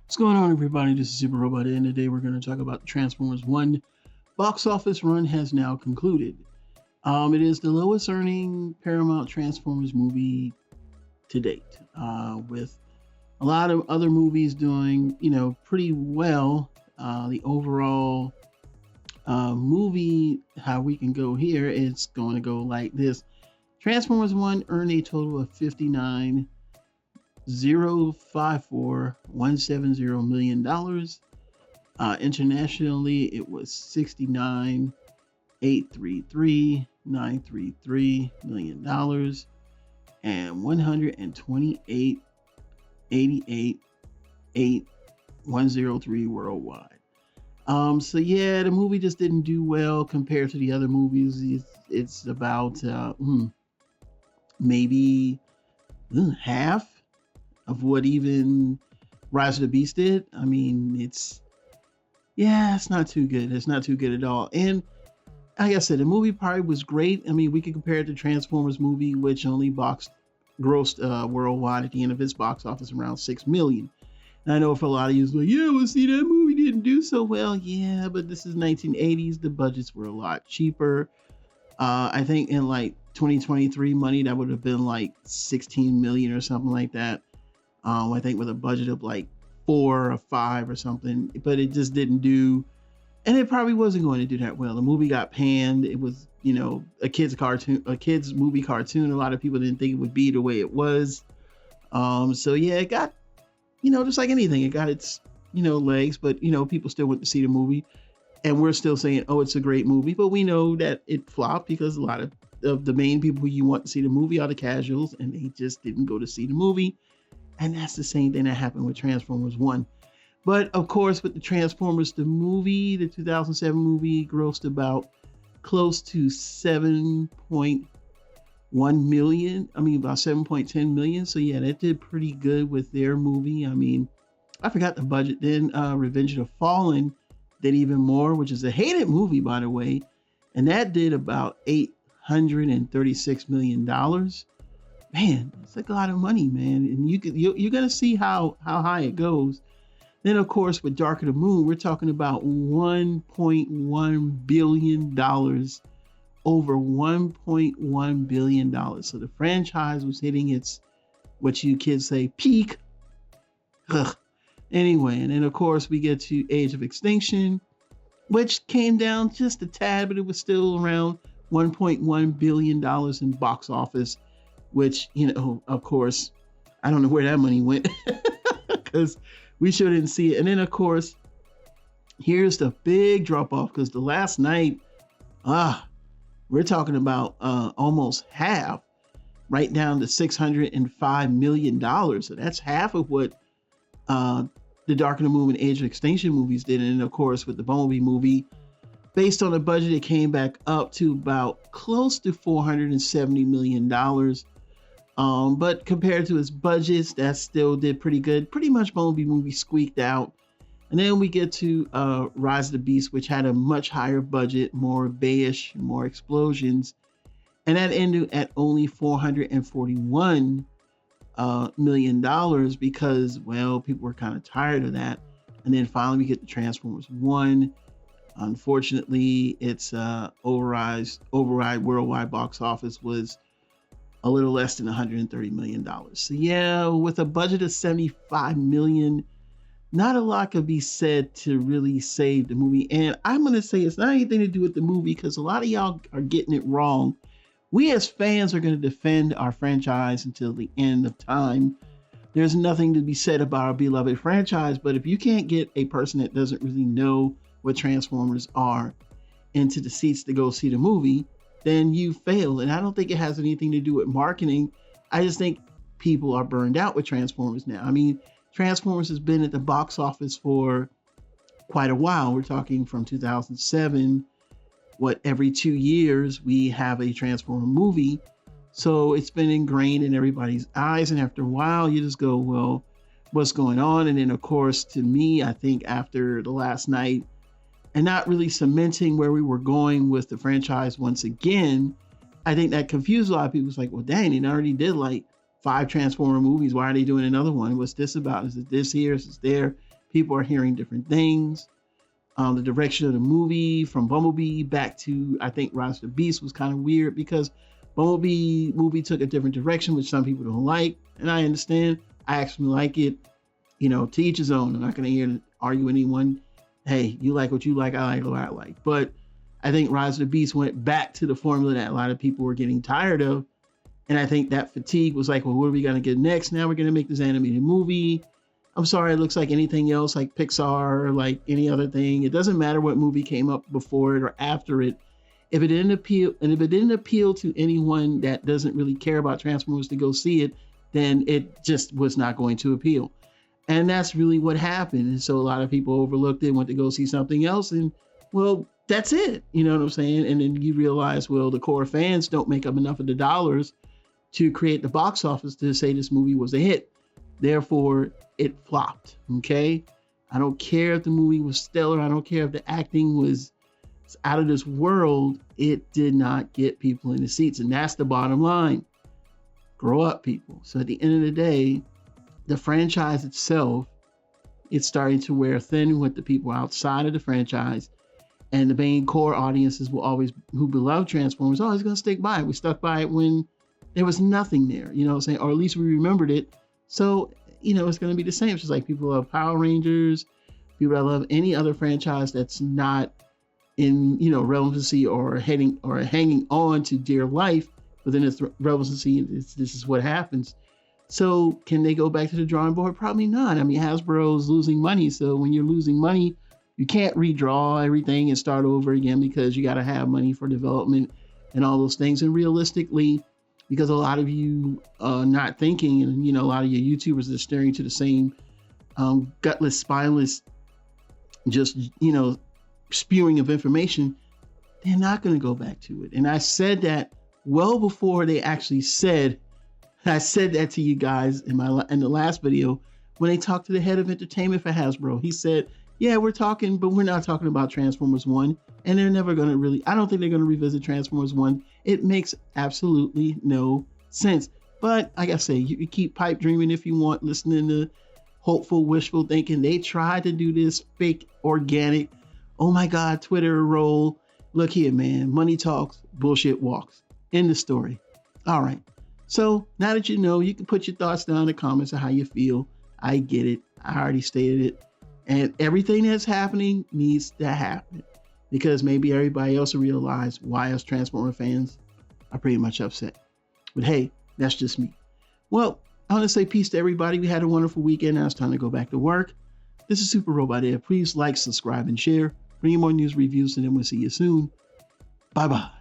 What's going on, everybody? This is Super Robot, and today we're going to talk about the Transformers 1 box office run has now concluded. It is the lowest earning Paramount Transformers movie to date, with a lot of other movies doing, pretty well. The overall movie, how we can go here, it's going to go like this. Transformers 1 earned a total of 59,054,170 million dollars. Internationally, it was 69,833,933 million dollars and 128,88,103 worldwide. So yeah, the movie just didn't do well compared to the other movies. It's about maybe half of what even Rise of the Beast did. I mean, it's not too good. It's not too good at all. And like I said, the movie probably was great. I mean, we could compare it to Transformers movie, which only grossed worldwide at the end of its box office around 6 million. And I know for a lot of you, it's like, yeah, well, see, that movie didn't do so well. Yeah, but this is 1980s. The budgets were a lot cheaper. I think in like 2023 money, that would have been like 16 million or something like that. I think with a budget of like 4 or 5 or something, but it just didn't do, and it probably wasn't going to do that well. The movie got panned. It was, a kid's movie cartoon. A lot of people didn't think it would be the way it was. So yeah, it got, just like anything, it got its, legs, but people still went to see the movie, and we're still saying, oh, it's a great movie, but we know that it flopped because a lot of the main people who you want to see the movie are the casuals, and they just didn't go to see the movie. And that's the same thing that happened with Transformers 1. But of course, with the Transformers, the movie, the 2007 movie, grossed about close to 7.1 million. I mean, about 7.10 million. So yeah, that did pretty good with their movie. I mean, I forgot the budget then. Revenge of the Fallen did even more, which is a hated movie, by the way. And that did about $836 million. Man, it's like a lot of money, man. And you're gonna see how high it goes. Then of course with Dark of the Moon, we're talking about $1.1 billion, over $1.1 billion. So the franchise was hitting its, what you kids say, peak. Ugh. Anyway, and then of course we get to Age of Extinction, which came down just a tad, but it was still around $1.1 billion in box office. Which, of course, I don't know where that money went because we sure didn't see it. And then, of course, here's the big drop off because the last night, we're talking about almost half, right down to $605 million. So that's half of what the Dark of the Moon and Age of Extinction movies did. And then, of course, with the Bumblebee movie, based on the budget, it came back up to about close to $470 million. But compared to its budgets, that still did pretty good. Pretty much Bumblebee movie squeaked out. And then we get to Rise of the Beast, which had a much higher budget, more bayish, more explosions. And that ended at only $441 million because, well, people were kind of tired of that. And then finally we get the Transformers 1. Unfortunately, its override worldwide box office was a little less than $130 million. So yeah, with a budget of $75 million, not a lot could be said to really save the movie. And I'm going to say it's not anything to do with the movie because a lot of y'all are getting it wrong. We as fans are going to defend our franchise until the end of time. There's nothing to be said about our beloved franchise, but if you can't get a person that doesn't really know what Transformers are into the seats to go see the movie, then you fail. And I don't think it has anything to do with marketing. I just think people are burned out with Transformers now. I mean, Transformers has been at the box office for quite a while. We're talking from 2007. Every 2 years we have a Transformer movie. So it's been ingrained in everybody's eyes. And after a while, you just go, well, what's going on? And then, of course, to me, I think after the last night, and not really cementing where we were going with the franchise once again, I think that confused a lot of people. It's like, well, dang, they already did like 5 Transformer movies. Why are they doing another one? What's this about? Is it this here? Is it there? People are hearing different things. The direction of the movie from Bumblebee back to, I think, Rise of the Beast was kind of weird because Bumblebee movie took a different direction, which some people don't like. And I understand. I actually like it. To each his own. I'm not going to argue with anyone. Hey, you like what you like. I like what I like. But I think Rise of the Beast went back to the formula that a lot of people were getting tired of. And I think that fatigue was like, well, what are we going to get next? Now we're going to make this animated movie. I'm sorry, it looks like anything else, like Pixar or like any other thing. It doesn't matter what movie came up before it or after it. If it didn't appeal to anyone that doesn't really care about Transformers to go see it, then it just was not going to appeal. And that's really what happened. And so a lot of people overlooked it, went to go see something else, and well, that's it. You know what I'm saying? And then you realize, well, the core fans don't make up enough of the dollars to create the box office to say this movie was a hit. Therefore, it flopped. Okay? I don't care if the movie was stellar. I don't care if the acting was out of this world. It did not get people in the seats. And that's the bottom line. Grow up, people. So at the end of the day, the franchise itself, it's starting to wear thin with the people outside of the franchise. And the main core audiences will always, who beloved Transformers, always going to stick by it. We stuck by it when there was nothing there, you know what I'm saying? Or at least we remembered it. So, it's going to be the same. It's just like people love Power Rangers, people that love any other franchise that's not in, relevancy or hanging on to dear life within its relevancy. This is what happens. So can they go back to the drawing board? Probably not. I mean, Hasbro's losing money. So when you're losing money, you can't redraw everything and start over again because you got to have money for development and all those things. And realistically, because a lot of you are not thinking, and a lot of your YouTubers are staring to the same gutless, spineless, just spewing of information, they're not going to go back to it. And I said that well before they actually said. I said that to you guys in the last video when they talked to the head of entertainment for Hasbro. He said, yeah, we're talking, but we're not talking about Transformers 1. And they're never going to I don't think they're going to revisit Transformers 1. It makes absolutely no sense. But like I say, you can keep pipe dreaming if you want, listening to hopeful, wishful thinking. They tried to do this fake, organic, oh my God, Twitter roll. Look here, man. Money talks, bullshit walks. End of story. All right. So now that you can put your thoughts down in the comments of how you feel. I get it. I already stated it. And everything that's happening needs to happen because maybe everybody else will realize why us Transformer fans are pretty much upset. But hey, that's just me. Well, I want to say peace to everybody. We had a wonderful weekend. Now it's time to go back to work. This is Super Robot Air. Please like, subscribe, and share. Bring you more news reviews, and then we'll see you soon. Bye-bye.